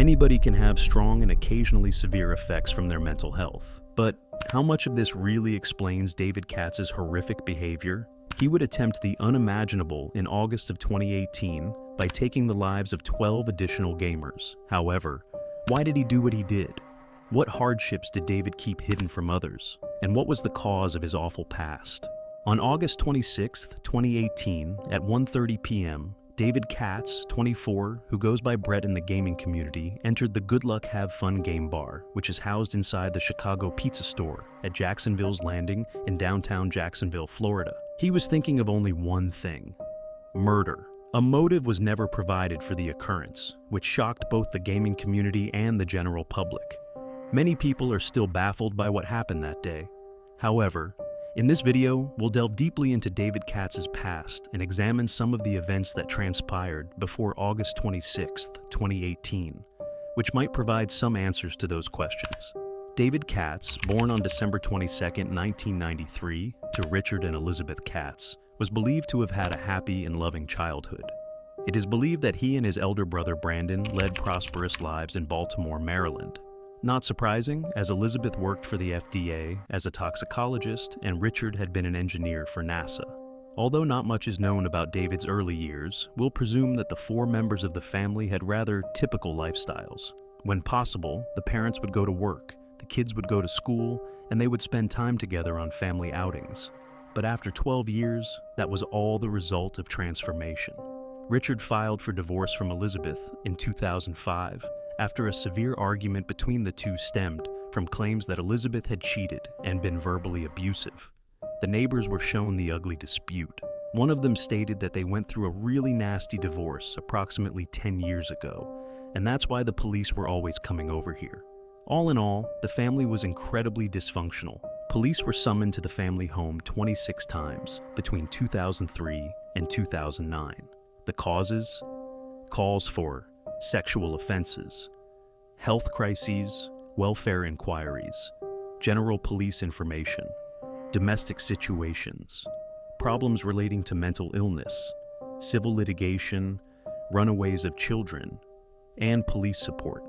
Anybody can have strong and occasionally severe effects from their mental health. But how much of this really explains David Katz's horrific behavior? He would attempt the unimaginable in August of 2018 by taking the lives of 12 additional gamers. However, why did he do what he did? What hardships did David keep hidden from others? And what was the cause of his awful past? On August 26, 2018, at 1:30 p.m., David Katz, 24, who goes by Brett in the gaming community, entered the Good Luck Have Fun game bar, which is housed inside the Chicago Pizza Store at Jacksonville's Landing in downtown Jacksonville, Florida. He was thinking of only one thing: murder. A motive was never provided for the occurrence, which shocked both the gaming community and the general public. Many people are still baffled by what happened that day. However, in this video, we'll delve deeply into David Katz's past and examine some of the events that transpired before August 26, 2018, which might provide some answers to those questions. David Katz, born on December 22, 1993, to Richard and Elizabeth Katz, was believed to have had a happy and loving childhood. It is believed that he and his elder brother Brandon led prosperous lives in Baltimore, Maryland. Not surprising, as Elizabeth worked for the FDA as a toxicologist and Richard had been an engineer for NASA. Although not much is known about David's early years, we'll presume that the four members of the family had rather typical lifestyles. When possible, the parents would go to work, the kids would go to school, and they would spend time together on family outings. But after 12 years, that was all the result of transformation. Richard filed for divorce from Elizabeth in 2005, after a severe argument between the two stemmed from claims that Elizabeth had cheated and been verbally abusive. The neighbors were shown the ugly dispute. One of them stated that they went through a really nasty divorce approximately 10 years ago, and that's why the police were always coming over here. All in all, the family was incredibly dysfunctional. Police were summoned to the family home 26 times between 2003 and 2009. The causes? Calls for sexual offenses, health crises, welfare inquiries, general police information, domestic situations, problems relating to mental illness, civil litigation, runaways of children, and police support.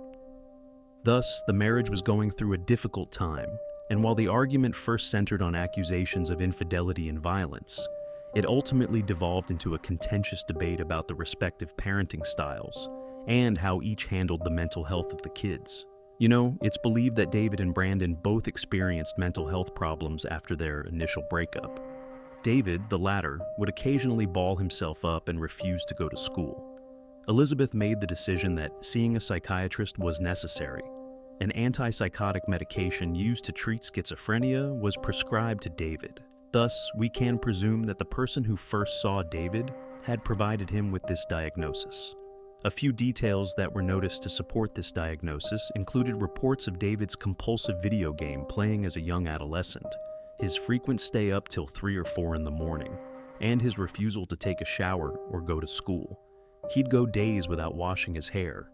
Thus, the marriage was going through a difficult time, and while the argument first centered on accusations of infidelity and violence, it ultimately devolved into a contentious debate about the respective parenting styles and how each handled the mental health of the kids. You know, it's believed that David and Brandon both experienced mental health problems after their initial breakup. David, the latter, would occasionally ball himself up and refuse to go to school. Elizabeth made the decision that seeing a psychiatrist was necessary. An antipsychotic medication used to treat schizophrenia was prescribed to David. Thus, we can presume that the person who first saw David had provided him with this diagnosis. A few details that were noticed to support this diagnosis included reports of David's compulsive video game playing as a young adolescent, his frequent stay up till 3 or 4 in the morning, and his refusal to take a shower or go to school. He'd go days without washing his hair,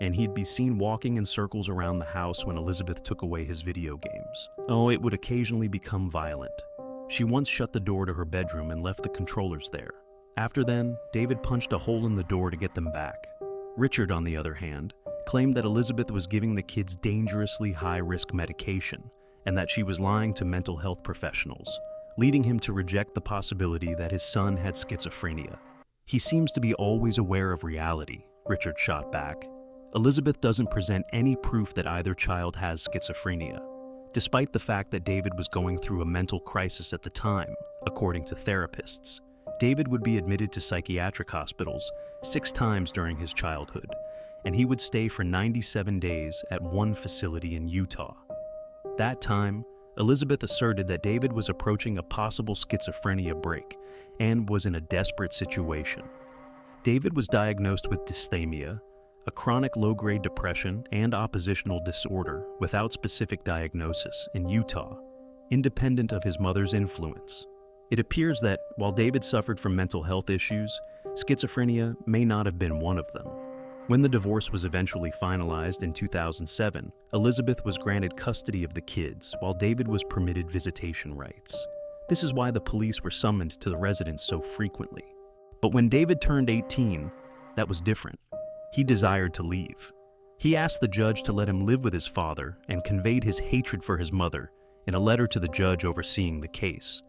and he'd be seen walking in circles around the house when Elizabeth took away his video games. Oh, it would occasionally become violent. She once shut the door to her bedroom and left the controllers there. After then, David punched a hole in the door to get them back. Richard, on the other hand, claimed that Elizabeth was giving the kids dangerously high-risk medication and that she was lying to mental health professionals, leading him to reject the possibility that his son had schizophrenia. "He seems to be always aware of reality," Richard shot back. "Elizabeth doesn't present any proof that either child has schizophrenia, despite the fact that David was going through a mental crisis at the time, according to therapists. David would be admitted to psychiatric hospitals 6 times during his childhood, and he would stay for 97 days at one facility in Utah. That time, Elizabeth asserted that David was approaching a possible schizophrenia break and was in a desperate situation. David was diagnosed with dysthymia, a chronic low-grade depression and oppositional disorder without specific diagnosis in Utah, independent of his mother's influence. It appears that, while David suffered from mental health issues, schizophrenia may not have been one of them. When the divorce was eventually finalized in 2007, Elizabeth was granted custody of the kids while David was permitted visitation rights. This is why the police were summoned to the residence so frequently. But when David turned 18, that was different. He desired to leave. He asked the judge to let him live with his father and conveyed his hatred for his mother in a letter to the judge overseeing the case.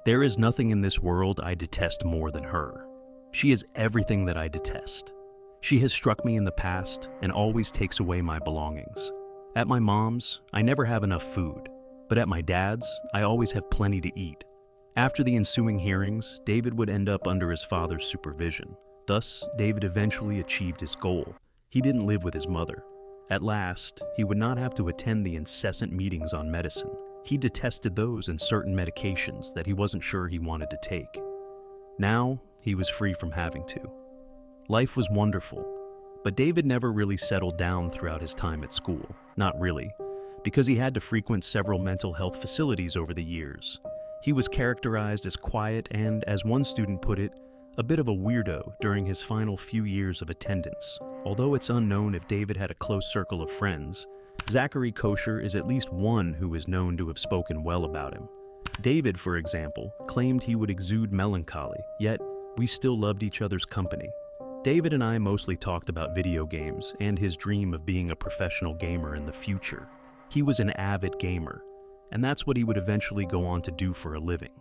"There is nothing in this world I detest more than her. She is everything that I detest. She has struck me in the past and always takes away my belongings. At my mom's, I never have enough food, but at my dad's, I always have plenty to eat." After the ensuing hearings, David would end up under his father's supervision. Thus, David eventually achieved his goal. He didn't live with his mother. At last, he would not have to attend the incessant meetings on medicine. He detested those and certain medications that he wasn't sure he wanted to take. Now, he was free from having to. Life was wonderful, but David never really settled down throughout his time at school. Not really, because he had to frequent several mental health facilities over the years. He was characterized as quiet and, as one student put it, a bit of a weirdo during his final few years of attendance. Although it's unknown if David had a close circle of friends, Zachary Kosher is at least one who is known to have spoken well about him. David, for example, claimed he would exude melancholy, yet we still loved each other's company. David and I mostly talked about video games and his dream of being a professional gamer in the future. He was an avid gamer, and that's what he would eventually go on to do for a living.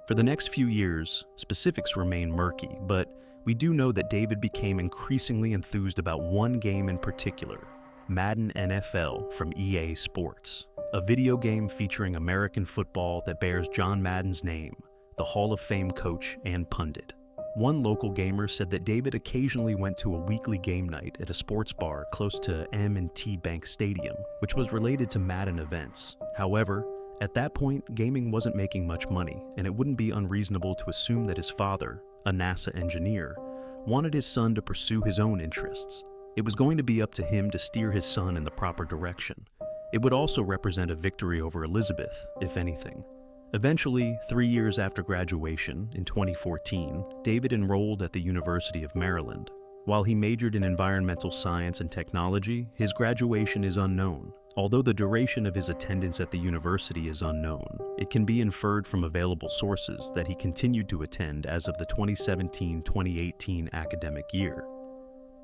For the next few years, specifics remain murky, but we do know that David became increasingly enthused about one game in particular, Madden NFL from EA Sports, a video game featuring American football that bears John Madden's name, the Hall of Fame coach and pundit. One local gamer said that David occasionally went to a weekly game night at a sports bar close to M&T Bank Stadium, which was related to Madden events. However, at that point, gaming wasn't making much money, and it wouldn't be unreasonable to assume that his father, a NASA engineer, wanted his son to pursue his own interests. It was going to be up to him to steer his son in the proper direction. It would also represent a victory over Elizabeth, if anything. Eventually, 3 years after graduation, in 2014, David enrolled at the University of Maryland. While he majored in environmental science and technology, his graduation is unknown. Although the duration of his attendance at the university is unknown, it can be inferred from available sources that he continued to attend as of the 2017-2018 academic year.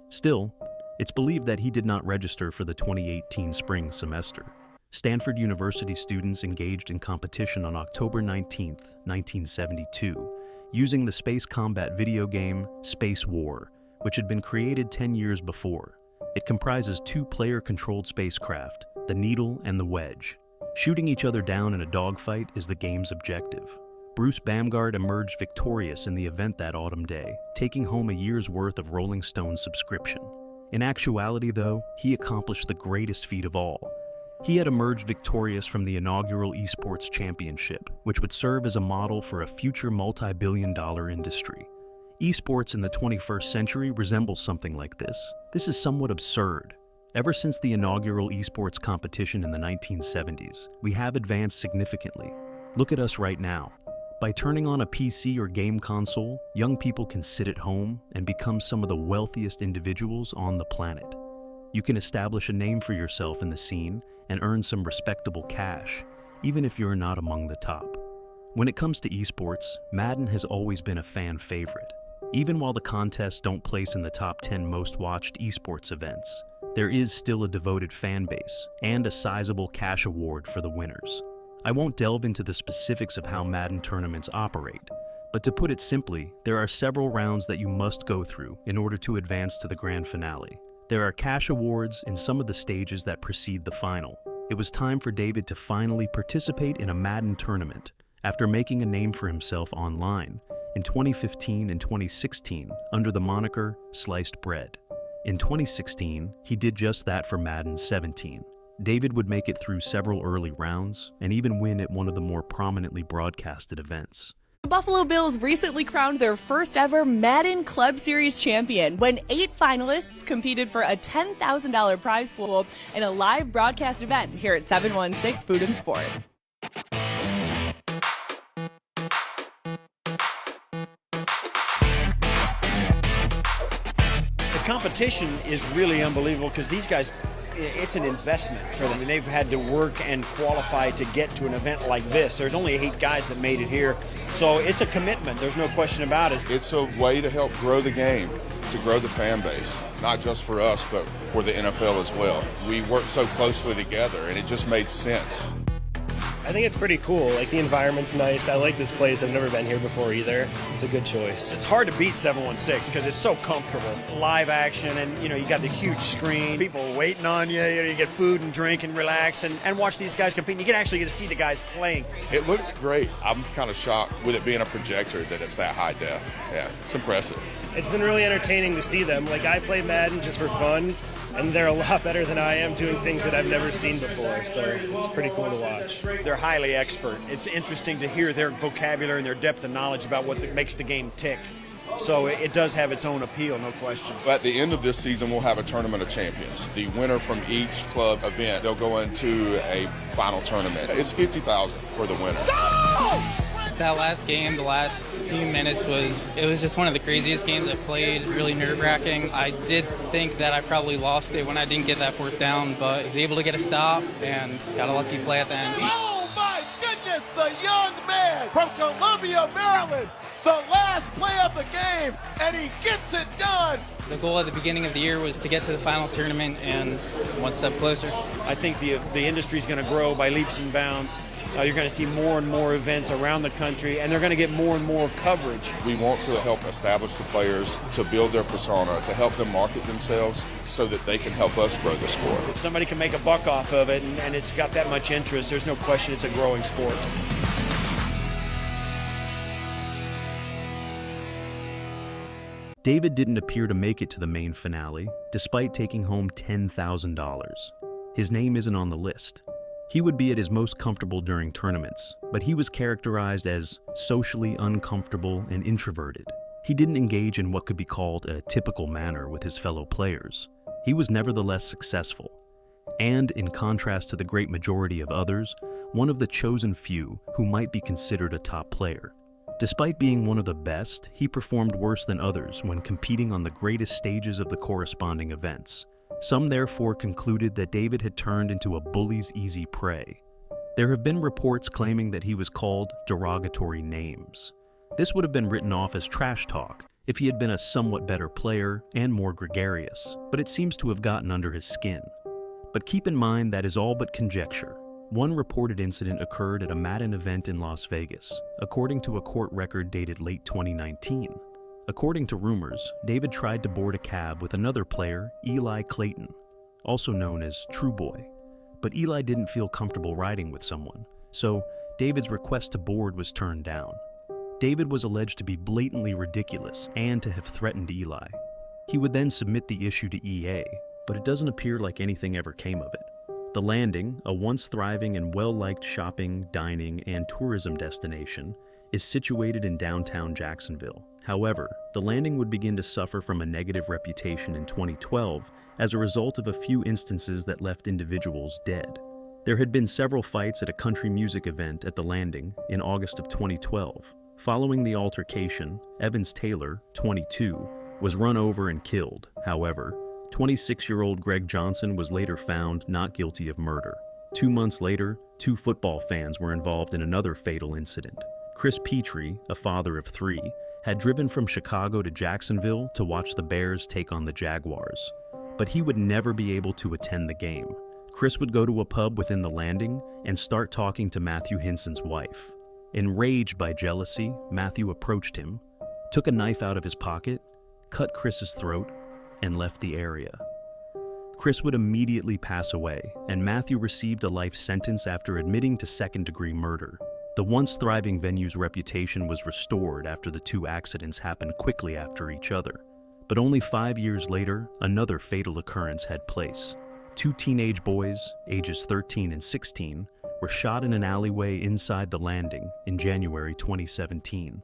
Still, it's believed that he did not register for the 2018 spring semester. Stanford University students engaged in competition on October 19, 1972, using the space combat video game Space War, which had been created 10 years before. It comprises two player-controlled spacecraft, the Needle and the Wedge. Shooting each other down in a dogfight is the game's objective. Bruce Bamgard emerged victorious in the event that autumn day, taking home a year's worth of Rolling Stone subscription. In actuality, though, he accomplished the greatest feat of all. He had emerged victorious from the inaugural esports championship, which would serve as a model for a future multi-billion-dollar industry. Esports in the 21st century resembles something like this. This is somewhat absurd. Ever since the inaugural esports competition in the 1970s, we have advanced significantly. Look at us right now. By turning on a PC or game console, young people can sit at home and become some of the wealthiest individuals on the planet. You can establish a name for yourself in the scene and earn some respectable cash, even if you're not among the top. When it comes to esports, Madden has always been a fan favorite. Even while the contests don't place in the top 10 most watched esports events, there is still a devoted fan base and a sizable cash award for the winners. I won't delve into the specifics of how Madden tournaments operate, but to put it simply, there are several rounds that you must go through in order to advance to the grand finale. There are cash awards in some of the stages that precede the final. It was time for David to finally participate in a Madden tournament after making a name for himself online in 2015 and 2016 under the moniker Sliced Bread. In 2016, he did just that for Madden 17. David would make it through several early rounds and even win at one of the more prominently broadcasted events. The Buffalo Bills recently crowned their first ever Madden Club Series champion when 8 finalists competed for a $10,000 prize pool in a live broadcast event here at 716 Food and Sport. The competition is really unbelievable because these guys it's an investment for them. I mean, they've had to work and qualify to get to an event like this. There's only 8 guys that made it here, so it's a commitment. There's no question about it. It's a way to help grow the game, to grow the fan base, not just for us, but for the NFL as well. We work so closely together, and it just made sense. I think it's pretty cool. Like, the environment's nice. I like this place. I've never been here before either. It's a good choice. It's hard to beat 716 because it's so comfortable. Live action, and you got the huge screen. People waiting on you. You get food and drink and relax and watch these guys compete. You can actually get to see the guys playing. It looks great. I'm kind of shocked with it being a projector that it's that high def. Yeah, it's impressive. It's been really entertaining to see them. Like, I play Madden just for fun, and they're a lot better than I am doing things that I've never seen before, so it's pretty cool to watch. They're highly expert. It's interesting to hear their vocabulary and their depth of knowledge about what makes the game tick. So it does have its own appeal, no question. At the end of this season, we'll have a tournament of champions. The winner from each club event, they'll go into a final tournament. It's $50,000 for the winner. Go! That last game, the last few minutes, it was just one of the craziest games I've played, really nerve-wracking. I did think that I probably lost it when I didn't get that fourth down, but I was able to get a stop and got a lucky play at the end. Oh my goodness, the young man from Columbia, Maryland, the last play of the game, and he gets it done. The goal at the beginning of the year was to get to the final tournament, and one step closer. I think the industry is going to grow by leaps and bounds. You're going to see more and more events around the country, and they're going to get more and more coverage. We want to help establish the players, to build their persona, to help them market themselves so that they can help us grow the sport. If somebody can make a buck off of it and it's got that much interest, there's no question it's a growing sport. David didn't appear to make it to the main finale, despite taking home $10,000. His name isn't on the list. He would be at his most comfortable during tournaments, but he was characterized as socially uncomfortable and introverted. He didn't engage in what could be called a typical manner with his fellow players. He was nevertheless successful, and in contrast to the great majority of others, one of the chosen few who might be considered a top player. Despite being one of the best, he performed worse than others when competing on the greatest stages of the corresponding events. Some therefore concluded that David had turned into a bully's easy prey. There have been reports claiming that he was called derogatory names. This would have been written off as trash talk if he had been a somewhat better player and more gregarious, but it seems to have gotten under his skin. But keep in mind that is all but conjecture. One reported incident occurred at a Madden event in Las Vegas, according to a court record dated late 2019. According to rumors, David tried to board a cab with another player, Eli Clayton, also known as True Boy. But Eli didn't feel comfortable riding with someone, so David's request to board was turned down. David was alleged to be blatantly ridiculous and to have threatened Eli. He would then submit the issue to EA, but it doesn't appear like anything ever came of it. The Landing, a once thriving and well-liked shopping, dining, and tourism destination, is situated in downtown Jacksonville. However, the Landing would begin to suffer from a negative reputation in 2012 as a result of a few instances that left individuals dead. There had been several fights at a country music event at the Landing in August of 2012. Following the altercation, Evans Taylor, 22, was run over and killed. However, 26-year-old Greg Johnson was later found not guilty of murder. 2 months later, 2 football fans were involved in another fatal incident. Chris Petrie, a father of 3, had driven from Chicago to Jacksonville to watch the Bears take on the Jaguars. But he would never be able to attend the game. Chris would go to a pub within the Landing and start talking to Matthew Hinson's wife. Enraged by jealousy, Matthew approached him, took a knife out of his pocket, cut Chris's throat, and left the area. Chris would immediately pass away, and Matthew received a life sentence after admitting to second-degree murder. The once thriving venue's reputation was restored after the 2 accidents happened quickly after each other. But only 5 years later, another fatal occurrence had place. 2 teenage boys, ages 13 and 16, were shot in an alleyway inside the Landing in January 2017.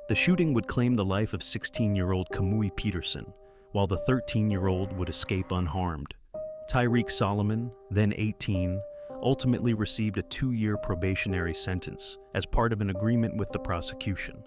The shooting would claim the life of 16-year-old Kamui Peterson, while the 13-year-old would escape unharmed. Tyreek Solomon, then 18, ultimately received a 2-year probationary sentence as part of an agreement with the prosecution.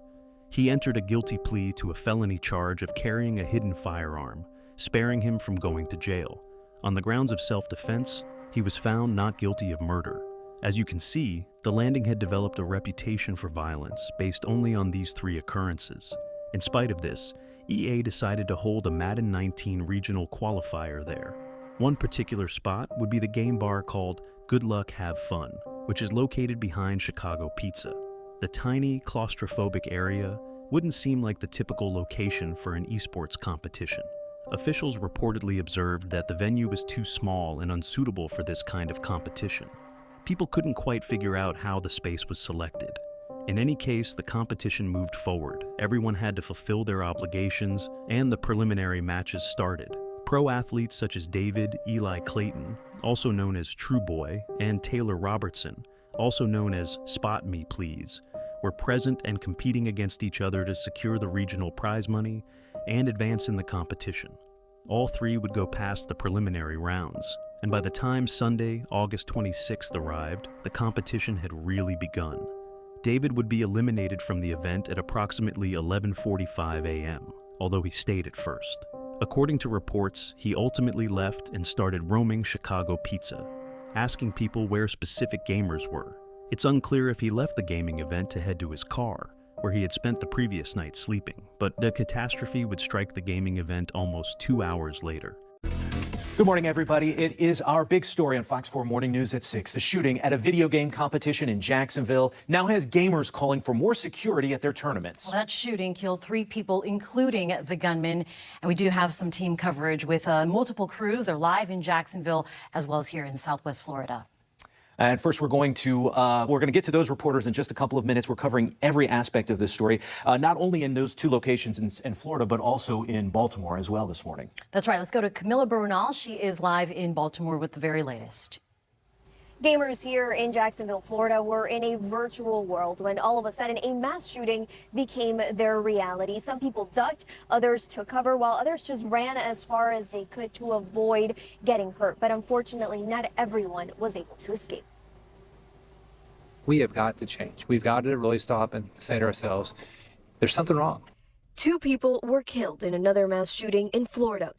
He entered a guilty plea to a felony charge of carrying a hidden firearm, sparing him from going to jail. On the grounds of self-defense, he was found not guilty of murder. As you can see, the landing had developed a reputation for violence based only on these 3 occurrences. In spite of this, EA decided to hold a Madden 19 regional qualifier there. One particular spot would be the game bar called Good Luck Have Fun, which is located behind Chicago Pizza. The tiny, claustrophobic area wouldn't seem like the typical location for an esports competition. Officials reportedly observed that the venue was too small and unsuitable for this kind of competition. People couldn't quite figure out how the space was selected. In any case, the competition moved forward. Everyone had to fulfill their obligations, and the preliminary matches started. Pro athletes such as David Eli Clayton, also known as True Boy, and Taylor Robertson, also known as Spot Me Please, were present and competing against each other to secure the regional prize money and advance in the competition. All 3 would go past the preliminary rounds, and by the time Sunday, August 26th arrived, the competition had really begun. David would be eliminated from the event at approximately 11:45 a.m., although he stayed at first. According to reports, he ultimately left and started roaming Chicago Pizza, asking people where specific gamers were. It's unclear if he left the gaming event to head to his car, where he had spent the previous night sleeping, but the catastrophe would strike the gaming event almost 2 hours later. Good morning, everybody. It is our big story on Fox 4 Morning News at 6. The shooting at a video game competition in Jacksonville now has gamers calling for more security at their tournaments. Well, that shooting killed 3 people, including the gunman. And we do have some team coverage with multiple crews. They're live in Jacksonville as well as here in Southwest Florida. And first, we're going to get to those reporters in just a couple of minutes. We're covering every aspect of this story, not only in those 2 locations in Florida, but also in Baltimore as well this morning. That's right. Let's go to Camilla Bernal. She is live in Baltimore with the very latest. Gamers here in Jacksonville, Florida were in a virtual world when all of a sudden a mass shooting became their reality. Some people ducked, others took cover, while others just ran as far as they could to avoid getting hurt. But unfortunately, not everyone was able to escape. We have got to change. We've got to really stop and say to ourselves, there's something wrong. 2 people were killed in another mass shooting in Florida.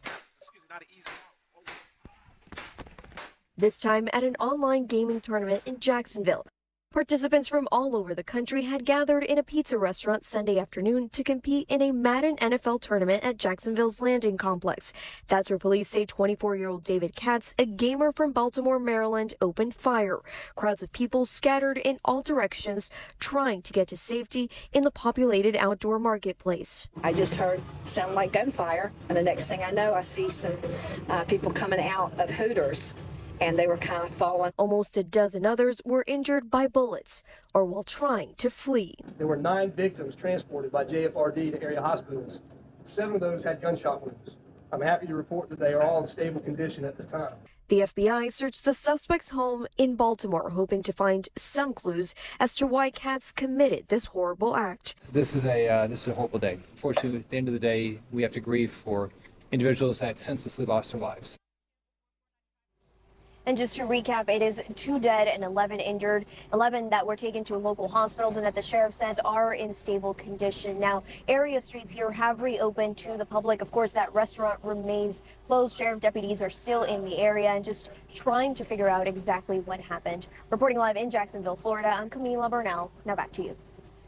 This time at an online gaming tournament in Jacksonville. Participants from all over the country had gathered in a pizza restaurant Sunday afternoon to compete in a Madden NFL tournament at Jacksonville's Landing Complex. That's where police say 24-year-old David Katz, a gamer from Baltimore, Maryland, opened fire. Crowds of people scattered in all directions, trying to get to safety in the populated outdoor marketplace. I just heard sound like gunfire, and the next thing I know, I see some people coming out of Hooters. And they were kind of falling. Almost a dozen others were injured by bullets or while trying to flee. There were 9 victims transported by JFRD to area hospitals. 7 of those had gunshot wounds. I'm happy to report that they are all in stable condition at this time. The FBI searched the suspect's home in Baltimore, hoping to find some clues as to why Katz committed this horrible act. This is a horrible day. Unfortunately, at the end of the day, we have to grieve for individuals that senselessly lost their lives. And just to recap, it is 2 dead and 11 injured, 11 that were taken to local hospitals and that the sheriff says are in stable condition. Now, area streets here have reopened to the public. Of course, that restaurant remains closed. Sheriff deputies are still in the area and just trying to figure out exactly what happened. Reporting live in Jacksonville, Florida, I'm Camila Bernal. Now back to you.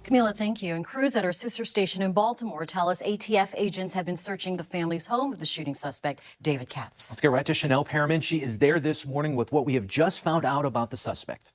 Camila, thank you. And crews at our sister station in Baltimore tell us ATF agents have been searching the family's home of the shooting suspect, David Katz. Let's get right to Chanel Perriman. She is there this morning with what we have just found out about the suspect.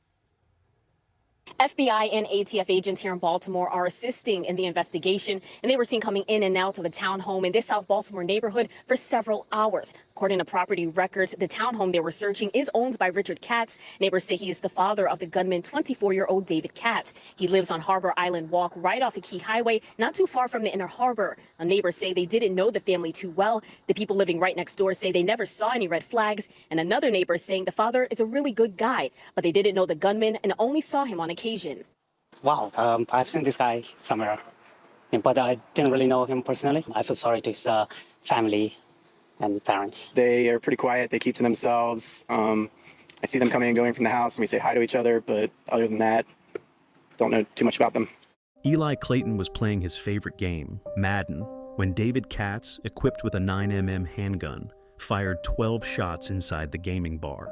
FBI and ATF agents here in Baltimore are assisting in the investigation, and they were seen coming in and out of a townhome in this South Baltimore neighborhood for several hours. According to property records, the townhome they were searching is owned by Richard Katz. Neighbors say he is the father of the gunman, 24-year-old David Katz. He lives on Harbor Island Walk, right off a key highway, not too far from the Inner Harbor. Neighbors say they didn't know the family too well. The people living right next door say they never saw any red flags. And another neighbor is saying the father is a really good guy, but they didn't know the gunman and only saw him on occasion. Wow, I've seen this guy somewhere, but I didn't really know him personally. I feel sorry to his family and parents. They are pretty quiet. They keep to themselves. I see them coming and going from the house, and we say hi to each other, but other than that, don't know too much about them. Eli Clayton was playing his favorite game, Madden, when David Katz, equipped with a 9mm handgun, fired 12 shots inside the gaming bar.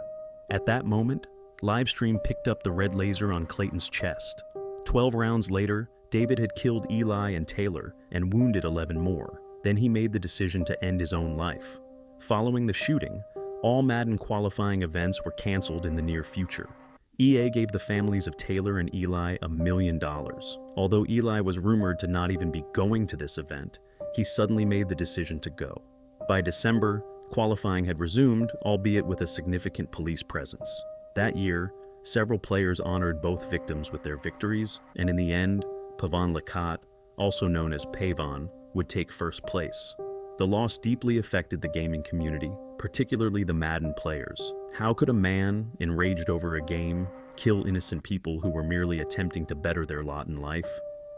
At that moment, Livestream picked up the red laser on Clayton's chest. 12 rounds later, David had killed Eli and Taylor and wounded 11 more. Then he made the decision to end his own life. Following the shooting, all Madden qualifying events were canceled in the near future. EA gave the families of Taylor and Eli $1 million. Although Eli was rumored to not even be going to this event, he suddenly made the decision to go. By December, qualifying had resumed, albeit with a significant police presence. That year, several players honored both victims with their victories, and in the end, Pavan Lakat, also known as Pavon, would take first place. The loss deeply affected the gaming community, particularly the Madden players. How could a man, enraged over a game, kill innocent people who were merely attempting to better their lot in life?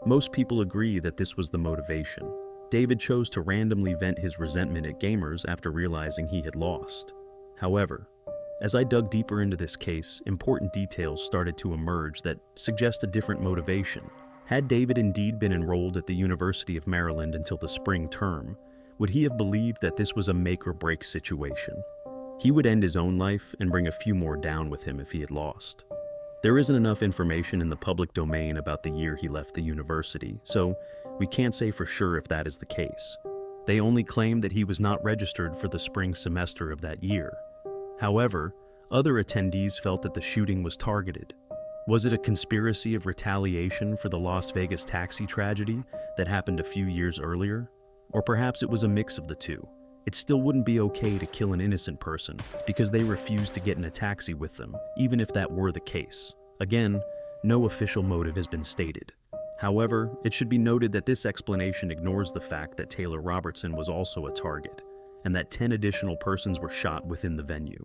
Most people agree that this was the motivation. David chose to randomly vent his resentment at gamers after realizing he had lost. However, as I dug deeper into this case, important details started to emerge that suggest a different motivation. Had David indeed been enrolled at the University of Maryland until the spring term, would he have believed that this was a make-or-break situation? He would end his own life and bring a few more down with him if he had lost. There isn't enough information in the public domain about the year he left the university, so we can't say for sure if that is the case. They only claim that he was not registered for the spring semester of that year. However, other attendees felt that the shooting was targeted. Was it a conspiracy of retaliation for the Las Vegas taxi tragedy that happened a few years earlier? Or perhaps it was a mix of the two. It still wouldn't be okay to kill an innocent person because they refused to get in a taxi with them, even if that were the case. Again, no official motive has been stated. However, it should be noted that this explanation ignores the fact that Taylor Robertson was also a target, and that 10 additional persons were shot within the venue.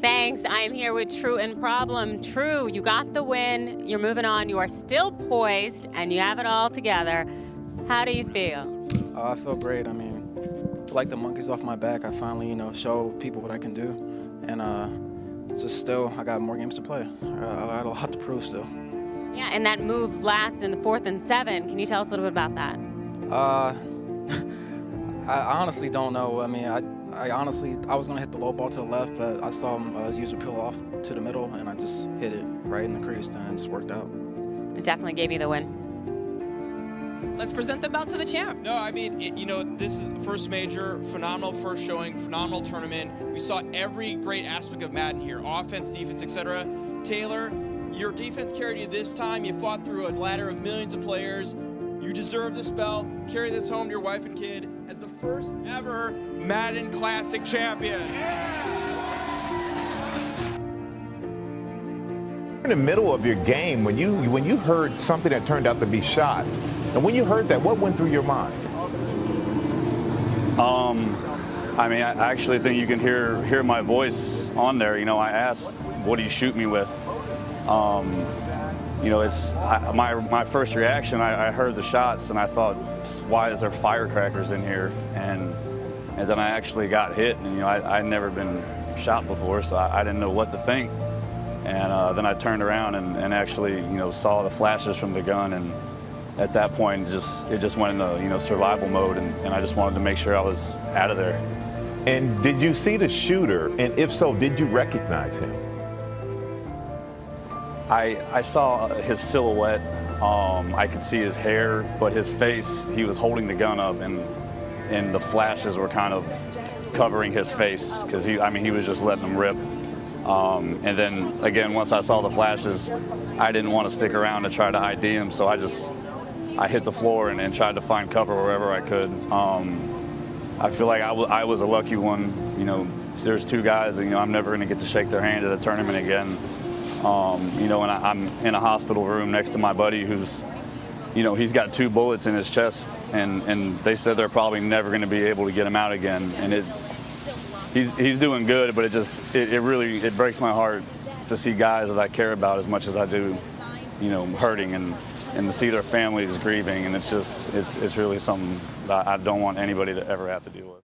Thanks. I am here with True and Problem. True, you got the win. You're moving on. You are still poised, and you have it all together. How do you feel? I feel great. I mean, I feel like the monkey's off my back. I finally, show people what I can do. And just still, I got more games to play. I got a lot to prove still. Yeah, and that move last in the 4th and 7. Can you tell us a little bit about that? I honestly don't know. I mean, I was going to hit the low ball to the left, but I saw him user peel off to the middle, and I just hit it right in the crease, and it just worked out. It definitely gave you the win. Let's present the belt to the champ. No, I mean, this is the first major, phenomenal first showing, phenomenal tournament. We saw every great aspect of Madden here, offense, defense, etc. Taylor, your defense carried you this time. You fought through a ladder of millions of players. You deserve this belt. Carry this home to your wife and kid as the first ever Madden Classic champion. In the middle of your game, when you heard something that turned out to be shots, and when you heard that, what went through your mind? I mean, I actually think you can hear my voice on there. I asked, "What do you shoot me with?" It's my first reaction. I heard the shots and I thought, "Why is there firecrackers in here?" And then I actually got hit, and I'd never been shot before, so I didn't know what to think. And then I turned around and actually saw the flashes from the gun, and at that point it just went into survival mode, and I just wanted to make sure I was out of there. And did you see the shooter? And if so, did you recognize him? I saw his silhouette. I could see his hair, but his face, he was holding the gun up, and the flashes were kind of covering his face because he was just letting them rip. And then again, once I saw the flashes, I didn't want to stick around to try to ID him, so I hit the floor and tried to find cover wherever I could. I feel like I was a lucky one. There's 2 guys, and I'm never going to get to shake their hand at a tournament again. And I'm in a hospital room next to my buddy who's, he's got 2 bullets in his chest, and they said they're probably never going to be able to get him out again. And he's doing good, but it really breaks my heart to see guys that I care about as much as I do, hurting and to see their families grieving, and it's really something that I don't want anybody to ever have to deal with.